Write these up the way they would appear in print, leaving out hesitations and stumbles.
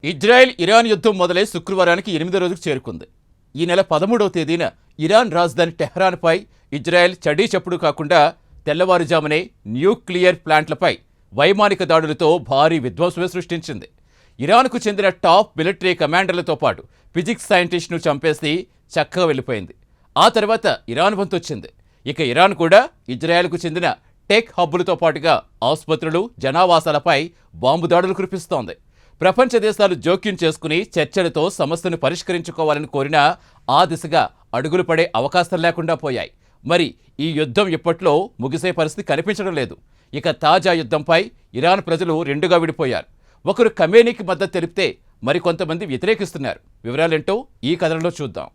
Israel Iran యుద్ధం మొదలై శుక్రవారానికి 8వ రోజుకు చేరుకుంది. ఈ నెల 13వ తేదీన ఇరాన్ రాజధాని టెహ్రాన్పై ఇజ్రాయెల్ చడీ చప్పుడు కాకుండా తెల్లవారుజామునే న్యూక్లియర్ ప్లాంట్లపై వైమానిక దాడులతో భారీ విధ్వంసమే సృష్టించింది. ఇరాన్కు చెందిన టాప్ మిలిటరీ కమాండర్లతో పాటు ఫిజిక్స్ సైంటిస్ట్ను చంపేసి చక్కగా వెళ్ళిపోయింది. ఆ తర్వాత ఇరాన్ వంతొచ్చింది. ఇక ఇరాన్ కూడా ఇజ్రాయెల్కు చెందిన టెక్ హబ్బులతో పాటుగా ఆసుపత్రులు, జనావాసాలపై బాంబు దాడులు కురిపిస్తోంది. ప్రపంచ దేశాలు జోక్యం చేసుకుని చర్చలతో సమస్యను పరిష్కరించుకోవాలని కోరినా ఆ దిశగా అడుగులు పడే అవకాశం లేకుండా పోయాయి. మరి ఈ యుద్ధం ఇప్పట్లో ముగిసే పరిస్థితి కనిపించడం లేదు. ఇక తాజా యుద్ధంపై ఇరాన్ ప్రజలు రెండుగా విడిపోయారు. ఒకరు ఖమేనీకి మద్దతు తెలిపితే మరికొంతమంది వ్యతిరేకిస్తున్నారు. వివరాలేంటో ఈ కథనంలో చూద్దాం.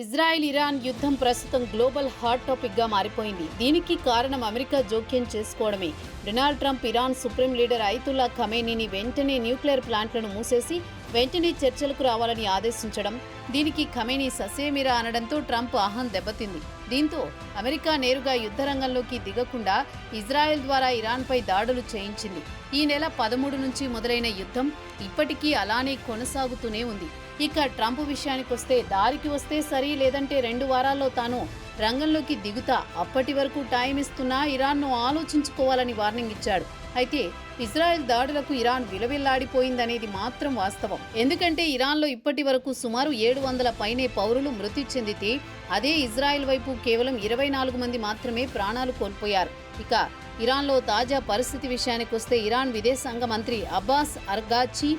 ఇజ్రాయెల్ ఇరాన్ యుద్ధం ప్రస్తుతం గ్లోబల్ హాట్ టాపిక్ గా మారిపోయింది. దీనికి కారణం అమెరికా జోక్యం చేసుకోవడమే. Donald Trump Iran supreme leader Ayatollah ఖమేనీని వెంటనే న్యూక్లియర్ ప్లాంట్లను మూసేసి వెంటనే చర్చలకు రావాలని ఆదేశించడం. దీనికి ఖమేనీ ససేమిరా అనడంతో ట్రంప్ అహం దెబ్బతింది. దీంతో అమెరికా నేరుగా యుద్ధరంగంలోకి దిగకుండా ఇజ్రాయెల్ ద్వారా ఇరాన్పై దాడులు చేయించింది. ఈ నెల 13 నుంచి మొదలైన యుద్ధం ఇప్పటికీ అలానే కొనసాగుతూనే ఉంది. ఇక ట్రంప్ విషయానికొస్తే దారికి వస్తే సరి, లేదంటే 2 వారాల్లో తాను రంగంలోకి దిగుతా, అప్పటి వరకు టైం ఇస్తున్నా ఇరాన్ను ఆలోచించుకోవాలని వార్నింగ్ ఇచ్చాడు. అయితే ఇజ్రాయెల్ దాడులకు ఇరాన్ విలవిల్లాడిపోయిందనేది మాత్రం వాస్తవం. ఎందుకంటే ఇరాన్లో ఇప్పటి వరకు సుమారు 700 పైనే పౌరులు మృతి చెందితే అదే ఇజ్రాయెల్ వైపు కేవలం 24 మంది మాత్రమే ప్రాణాలు కోల్పోయారు. ఇక ఇరాన్లో తాజా పరిస్థితి విషయానికొస్తే ఇరాన్ విదేశాంగ మంత్రి అబ్బాస్ అర్గాచి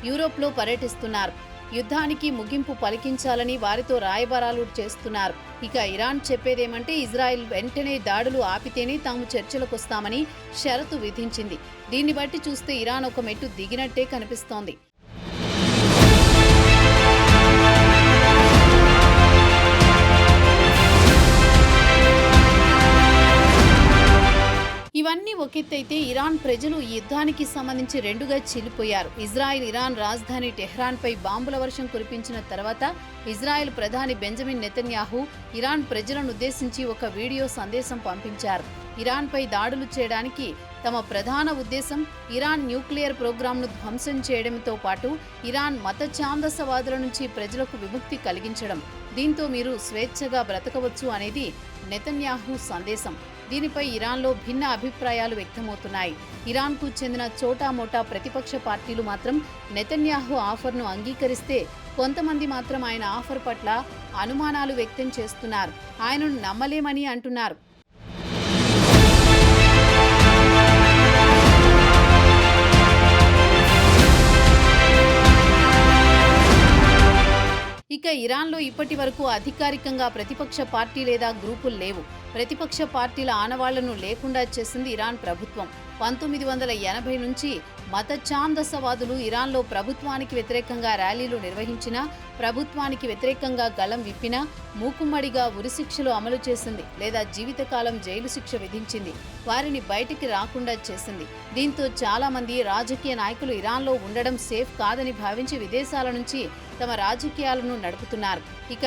యూరోప్లో పర్యటిస్తున్నారు. యుద్ధానికి ముగింపు పలికించాలని వారితో రాయబారాలు చేస్తున్నారు. ఇక ఇరాన్ చెప్పేదేమంటే ఇజ్రాయెల్ వెంటనే దాడులు ఆపితేనే తాము చర్చలకొస్తామని షరతు విధించింది. దీన్ని బట్టి చూస్తే ఇరాన్ ఒక మెట్టు దిగినట్టే కనిపిస్తోంది. ఇవన్నీ ఒకెత్తైతే ఇరాన్ ప్రజలు ఈ యుద్ధానికి సంబంధించి రెండుగా చీలిపోయారు. ఇజ్రాయెల్ ఇరాన్ రాజధాని టెహ్రాన్పై బాంబుల వర్షం కురిపించిన తర్వాత ఇజ్రాయెల్ ప్రధాని బెంజమిన్ నెతన్యాహు ఇరాన్ ప్రజలను ఉద్దేశించి ఒక వీడియో సందేశం పంపించారు. ఇరాన్పై దాడులు చేయడానికి తమ ప్రధాన ఉద్దేశం ఇరాన్ న్యూక్లియర్ ప్రోగ్రాంను ధ్వంసం చేయడంతో పాటు ఇరాన్ మత ఛాందసవాదుల నుంచి ప్రజలకు విముక్తి కలిగించడం. దీంతో మీరు స్వేచ్ఛగా బ్రతకవచ్చు అనేది నెతన్యాహు సందేశం. దీనిపై ఇరాన్లో భిన్న అభిప్రాయాలు వ్యక్తమవుతున్నాయి. ఇరాన్కు చెందిన చోటామోటా ప్రతిపక్ష పార్టీలు మాత్రం నెతన్యాహు ఆఫర్ను అంగీకరిస్తే, కొంతమంది మాత్రం ఆయన ఆఫర్ పట్ల అనుమానాలు వ్యక్తం చేస్తున్నారు. ఆయనను నమ్మలేమని అంటున్నారు. ఇక ఇరాన్లో ఇప్పటి వరకు అధికారికంగా ప్రతిపక్ష పార్టీ లేదా గ్రూపులు లేవు. ప్రతిపక్ష పార్టీల ఆనవాళ్లను లేకుండా చేసింది ఇరాన్ ప్రభుత్వం. 1980 నుంచి మత ఛాందసవాదులు ఇరాన్లో ప్రభుత్వానికి వ్యతిరేకంగా ర్యాలీలు నిర్వహించినా, ప్రభుత్వానికి వ్యతిరేకంగా గళం విప్పినా మూకుమ్మడిగా ఉరిశిక్షలు అమలు చేసింది లేదా జీవితకాలం జైలు శిక్ష విధించింది. వారిని బయటికి రాకుండా చేసింది. దీంతో చాలా మంది రాజకీయ నాయకులు ఇరాన్లో ఉండడం సేఫ్ కాదని భావించి విదేశాల నుంచి తమ రాజకీయాలను నడుపుతున్నారు. ఇక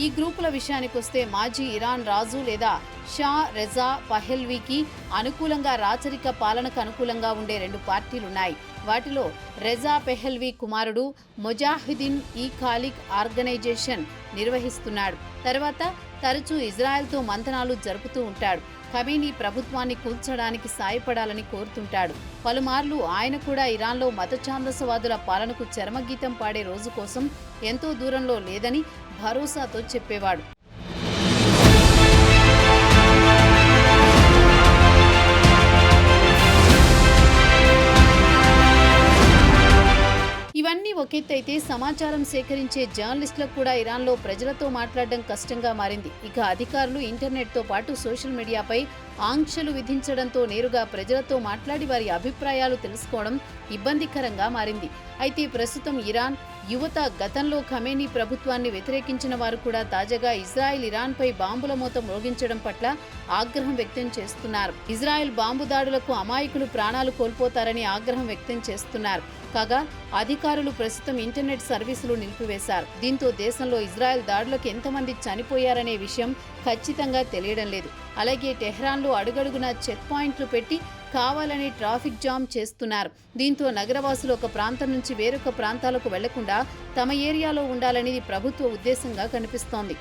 ఈ గ్రూపుల విషయానికొస్తే మాజీ ఇరాన్ రాజు లేదా షా రెజా పహెల్వీకి అనుకూలంగా, రాచరిక పాలనకు అనుకూలంగా ఉండే 2 పార్టీలున్నాయి. వాటిలో రెజా పెహెల్వీ కుమారుడు మొజాహిదీన్ ఈ ఖాలిక్ ఆర్గనైజేషన్ నిర్వహిస్తున్నాడు. తర్వాత తరచూ ఇజ్రాయెల్తో మంతనాలు జరుపుతూ ఉంటాడు. ఖమేనీ ప్రభుత్వాన్ని కూల్చడానికి సాయపడాలని కోరుతుంటాడు. పలుమార్లు ఆయన కూడా ఇరాన్లో మత ఛాందసవాదుల పాలనకు చరమగీతం పాడే రోజు కోసం ఎంతో దూరంలో లేదని భరోసాతో చెప్పేవాడు. ఇవన్నీ ఒకెత్తైతే సమాచారం సేకరించే జర్నలిస్టులకు కూడా ఇరాన్లో ప్రజలతో మాట్లాడడం కష్టంగా మారింది. ఇక అధికారులు ఇంటర్నెట్తో పాటు సోషల్ మీడియాపై ఆంక్షలు విధించడంతో నేరుగా ప్రజలతో మాట్లాడి వారి అభిప్రాయాలు తెలుసుకోవడం ఇబ్బందికరంగా మారింది. అయితే ప్రస్తుతం ఇరాన్ యువత, గతంలో ఖమేనీ ప్రభుత్వాన్ని వ్యతిరేకించిన వారు కూడా తాజాగా ఇజ్రాయెల్ ఇరాన్పై బాంబుల మోత మోగించడం పట్ల ఆగ్రహం వ్యక్తం చేస్తున్నారు. ఇజ్రాయెల్ బాంబు దాడులకు అమాయకులు ప్రాణాలు కోల్పోతారని ఆగ్రహం వ్యక్తం చేస్తున్నారు. కాగా అధికారులు ప్రస్తుతం ఇంటర్నెట్ సర్వీసులు నిలిపివేశారు. దీంతో దేశంలో ఇజ్రాయెల్ దాడులకు ఎంతమంది చనిపోయారనే విషయం ఖచ్చితంగా తెలియడం లేదు. అలాగే టెహ్రాన్లో అడుగడుగునా చెక్ పాయింట్లు పెట్టి కావాలని ట్రాఫిక్ జామ్ చేస్తున్నారు. దీంతో నగరవాసులు ఒక ప్రాంతం నుంచి వేరొక ప్రాంతాలకు వెళ్లకుండా తమ ఏరియాలో ఉండాలనేది ప్రభుత్వ ఉద్దేశంగా కనిపిస్తోంది.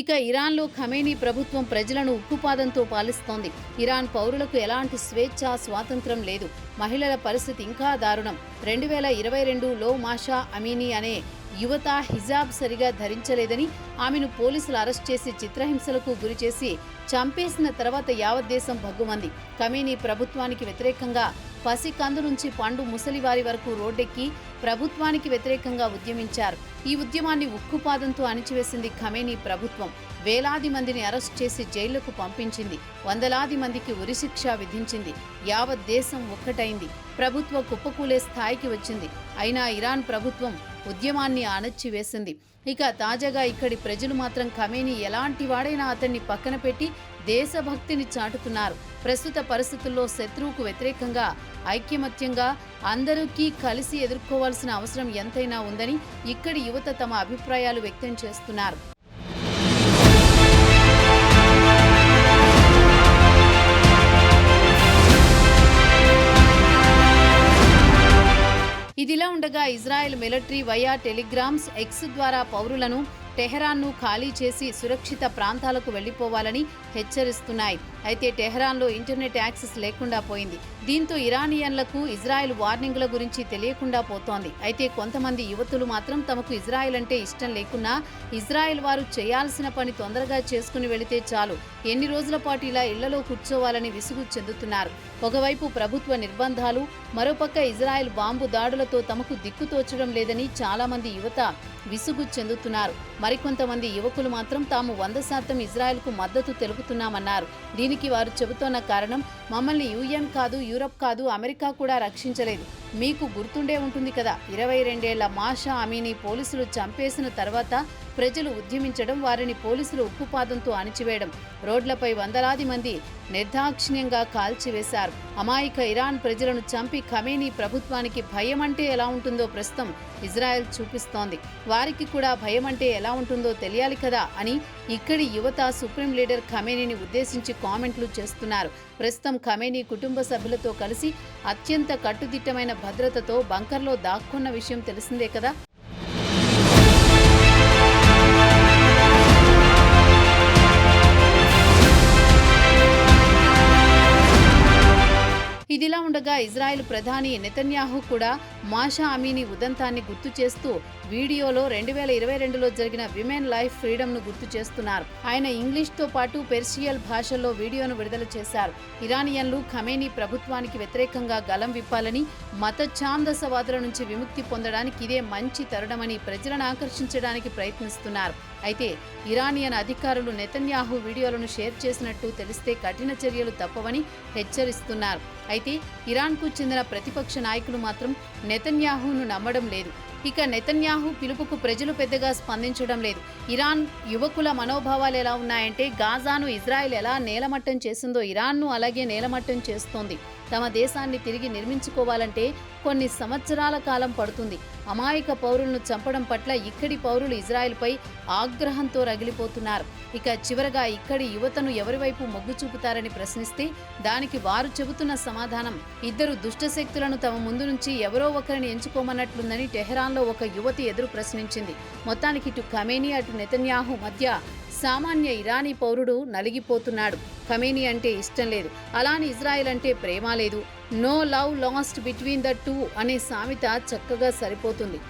ఇక ఇరాన్లో ఖమేనీ ప్రభుత్వం ప్రజలను ఉక్కుపాదంతో పాలిస్తోంది. ఇరాన్ పౌరులకు ఎలాంటి స్వేచ్ఛ, స్వాతంత్రం లేదు. మహిళల పరిస్థితి ఇంకా దారుణం. 2022లో మాషా అమీనీ అనే యువత హిజాబ్ సరిగా ధరించలేదని ఆమెను పోలీసులు అరెస్ట్ చేసి చిత్రహింసలకు గురిచేసి చంపేసిన తర్వాత యావత్ దేశం భగ్గుమంది. ఖమేనీ ప్రభుత్వానికి వ్యతిరేకంగా పసికందు నుంచి పండు ముసలివారి వరకు రోడ్డెక్కి ప్రభుత్వానికి వ్యతిరేకంగా ఉద్యమించారు. ఈ ఉద్యమాన్ని ఉక్కుపాదంతో అణిచివేసింది ఖమేనీ ప్రభుత్వం. వేలాది మందిని అరెస్ట్ చేసి జైళ్లకు పంపించింది. వందలాది మందికి ఉరిశిక్ష విధించింది. యావత్ దేశం ఒక్కటైంది. ప్రభుత్వ కుప్పకూలే స్థాయికి వచ్చింది. అయినా ఇరాన్ ప్రభుత్వం ఉద్యమాన్ని అణచివేసింది. ఇక తాజాగా ఇక్కడి ప్రజలు మాత్రం ఖమేనీ ఎలాంటి వాడైనా అతన్ని పక్కన పెట్టి దేశభక్తిని చాటుతున్నారు. ప్రస్తుత పరిస్థితుల్లో శత్రువుకు వ్యతిరేకంగా ఐక్యమత్యంగా అందరికీ కలిసి ఎదుర్కోవాల్సిన అవసరం ఎంతైనా ఉందని ఇక్కడి యువత తమ అభిప్రాయాలు వ్యక్తం చేస్తున్నారు. ఇదిలా ఉండగా Israel military via telegrams X ద్వారా పౌరులను టెహరాన్ను ఖాళీ చేసి సురక్షిత ప్రాంతాలకు వెళ్లిపోవాలని హెచ్చరిస్తున్నాయి. అయితే టెహరాన్లో ఇంటర్నెట్ యాక్సెస్ లేకుండా పోయింది. దీంతో ఇరానియన్లకు ఇజ్రాయెల్ వార్నింగ్ల గురించి తెలియకుండా పోతోంది. అయితే కొంతమంది యువతులు మాత్రం తమకు ఇజ్రాయెల్ అంటే ఇష్టం లేకున్నా ఇజ్రాయెల్ వారు చేయాల్సిన పని తొందరగా చేసుకుని వెళితే చాలు, ఎన్ని రోజుల పాటు ఇలా ఇళ్లలో కూర్చోవాలని విసుగు చెందుతున్నారు. ఒకవైపు ప్రభుత్వ నిర్బంధాలు, మరోపక్క ఇజ్రాయెల్ బాంబు దాడులతో తమకు దిక్కు తోచడం లేదని చాలా మంది యువత విసుగు చెందుతున్నారు. మరికొంతమంది యువకులు మాత్రం తాము 100% ఇజ్రాయెల్కు మద్దతు తెలుపుతున్నామన్నారు. దీనికి వారు చెబుతోన్న కారణం, మమ్మల్ని యుఎన్ కాదు, యూరప్ కాదు, అమెరికా కూడా రక్షించలేదు. మీకు గుర్తుండే ఉంటుంది కదా, 22 ఏళ్ల మాషా అమీనీ పోలీసులు చంపేసిన తర్వాత ప్రజలు ఉద్యమించడం, వారిని పోలీసులు ఉక్కుపాదంతో అణిచివేయడం, రోడ్లపై వందలాది మంది నిర్దాక్షిణ్యంగా కాల్చివేశారు. అమాయక ఇరాన్ ప్రజలను చంపి ఖమేనీ ప్రభుత్వానికి భయం అంటే ఎలా ఉంటుందో ప్రస్తుతం ఇజ్రాయెల్ చూపిస్తోంది. వారికి కూడా భయం అంటే ఎలా ఉంటుందో తెలియాలి కదా అని ఇక్కడి యువత సుప్రీం లీడర్ ఖమేనీని ఉద్దేశించి కామెంట్లు చేస్తున్నారు. ప్రస్తుతం ఖమేనీ కుటుంబ సభ్యులతో కలిసి అత్యంత కట్టుదిట్టమైన భద్రతతో బంకర్లో దాక్కున్న విషయం తెలిసిందే కదా. ఇదిలా ఉండగా ఇజ్రాయెల్ ప్రధాని నెతన్యాహు కూడా మాషా అమీనీ ఉదంతాన్ని గుర్తు చేస్తూ వీడియోలో 2022లో జరిగిన విమెన్ లైఫ్ ఫ్రీడమ్ను గుర్తు చేస్తున్నారు. ఆయన ఇంగ్లీష్తో పాటు పెర్షియల్ భాషల్లో వీడియోను విడుదల చేశారు. ఇరానియన్లు ఖమేనీ ప్రభుత్వానికి వ్యతిరేకంగా గలం విప్పాలని, మత ఛాందసవాదుల నుంచి విముక్తి పొందడానికి ఇదే మంచి తరుణమని ప్రజలను ఆకర్షించడానికి ప్రయత్నిస్తున్నారు. అయితే ఇరానియన్ అధికారులు నెతన్యాహు వీడియోలను షేర్ చేసినట్టు తెలిస్తే కఠిన చర్యలు తప్పవని హెచ్చరిస్తున్నారు. అయితే ఇరాన్కు చెందిన ప్రతిపక్ష నాయకులు మాత్రం నెతన్యాహును నమ్మడం లేదు. ఇక నెతన్యాహు పిలుపుకు ప్రజలు పెద్దగా స్పందించడం లేదు. ఇరాన్ యువకుల మనోభావాలు ఎలా ఉన్నాయంటే, గాజాను ఇజ్రాయెల్ ఎలా నేలమట్టం చేసిందో ఇరాన్ను అలాగే నేలమట్టం చేస్తోంది. తమ దేశాన్ని తిరిగి నిర్మించుకోవాలంటే కొన్ని సంవత్సరాల కాలం పడుతుంది. అమాయక పౌరులను చంపడం పట్ల ఇక్కడి పౌరులు ఇజ్రాయెల్పై ఆగ్రహంతో రగిలిపోతున్నారు. ఇక చివరగా ఇక్కడి యువతను ఎవరివైపు మొగ్గు చూపుతారని ప్రశ్నిస్తే దానికి వారు చెబుతున్న సమాధానం, ఇద్దరు దుష్టశక్తులను తమ ముందు నుంచి ఎవరో ఒకరిని ఎంచుకోమన్నట్లుందని టెహరాన్లో ఒక యువతి ఎదురు ప్రశ్నించింది. మొత్తానికి ఇటు ఖమేనీ అటు నెతన్యాహు మధ్య సామాన్య ఇరానీ పౌరుడు నలిగిపోతున్నాడు. ఖమేనీ అంటే ఇష్టం లేదు, అలాని ఇజ్రాయెల్ అంటే ప్రేమ లేదు. No love lost between the two అనే సామెత చక్కగా సరిపోతుంది.